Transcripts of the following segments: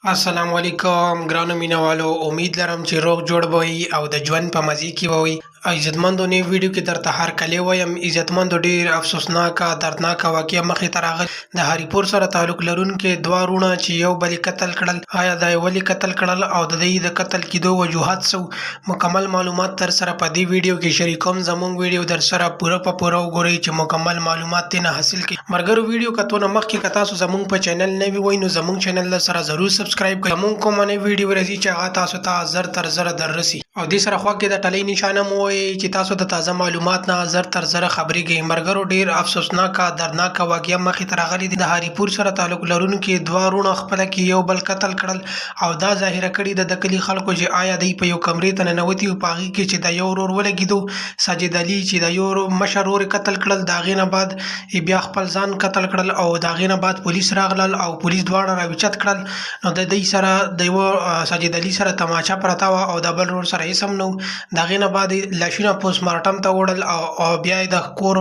السلام علیکم ګرانو مینوالو، امید لرم چې روغ جوړ به وئ او د ژوند په مزې کې به وئ. عزتمندو نوې ویډیو کې درته هرکلی وایم. عزتمندو ډېر افسوسناکه دردناکه واقعه مخې ته راغلې. د هریپور سره تعلق لرونکي دوه وروڼه چې یو بل یې قتل کړل. آیا دا یې ولې قتل کړل او د دوی د قتل کېدو وجوهات څه؟ مکمل معلومات در سره په دې ویډیو کې شریکوم. زموږ ویډیو در سره پوره په پوره وګورئ چې مکمل معلومات ترې حاصل کړئ. ملګرو، ویډیو کتونه مخکې که تاسو زموږ په چینل نوي وئ نو زموږ چینل در سره ضرور سبسکرایب کړئ. زموږ کومه نوې ویډیو راځي چې هغه تاسو ته زر تر زره در رسي. او دې سره خوا کې د ټلۍ نشانه مو ووایئ چې تاسو د تازه معلومات نه زر تر زره خبرېږئ. ملګرو، ډېر افسوسناکه دردناکه واقعه مخې ته راغلې ده. د هریپور سره تعلق لرونکي دوه وروڼه خپله کې یو بل قتل کړل او دا ظاهره کړې ده د کلي خلکو چې آیا دوی په یو کمرې ته ننوتي او په هغې کې چې د یو ورور ولګېدو ساجد علي چې د یو مشر ورور یې قتل کړل. د هغې نه بعد بیا خپل ځان قتل کړل او د هغې نه بعد پولیس راغلل او پولیس دواړه راوچت کړل. نو د دوی سره د یوه ساجد علي سره تماچه پرته وه او د بل ورور سره هېڅ هم نه و. د هغې نه بعد یې لاشونه پوسټ مارټم ته وړل او بیا یې د کور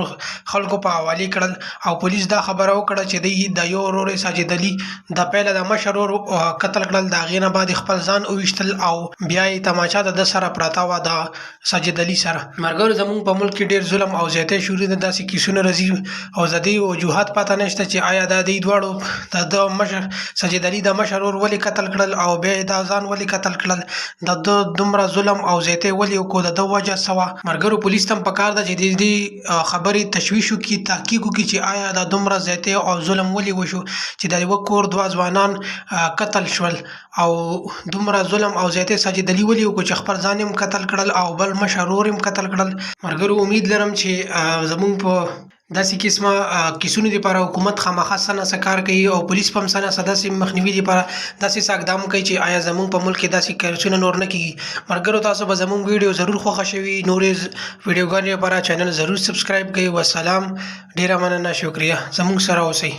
خلکو په حوالې کړل او پولیس دا خبره وکړه چې دوی د یو ورور ساجد علي د پیله د مشر ورور قتل کړل. د هغې نه بعد یې خپل ځان وویشتل او بیا یې تماچه د ده سره پرته وه د ساجد علي سره. ملګرو، زموږ په ملک کې ډېر ظلم او زیاتی شروع ده. داسې کیسونه راځي او د دې وجوهات پته نشته چې آیا دا دوی دواړو د مشر ساجد علي د مشر ورور ولې قتل کړل او بیا یې دا ځان ولې قتل کړل. د ده دومره ظلم او زیاتی ولې وکړو، د ده وجه څه وه؟ ملګرو، پولیس ته هم پکار ده چې د دې خبرې تشویش وکړي، تحقیق وکړي چې آیا دا دومره زیاتی او ظلم ولې وشو چې د یوه کور دوه ځوانان قتل شول او دومره ظلم او زیاتی ساجد علي ولې وکړو چې خپل ځان یې قتل کړل او بل مشر ورور یې قتل کړل. ملګرو، امید لرم چې زموږ په داسې قسمه کیسونو دپاره حکومت خامخا څه نه څه کار کوي او پولیس په هم څه نه څه داسې مخنیوي دپاره داسې څه اقدام کوي چې آیا زموږ په ملک کې داسې کیسونه نور نه کېږي. ملګرو، تاسو به زموږ ویډیو ضرور خوښه شوي. نورې ویډیوګانې لپاره چینل ضرور سبسکرایب کړئ. والسلام، ډېره مننه، شکریه. زموږ سره اوسئ.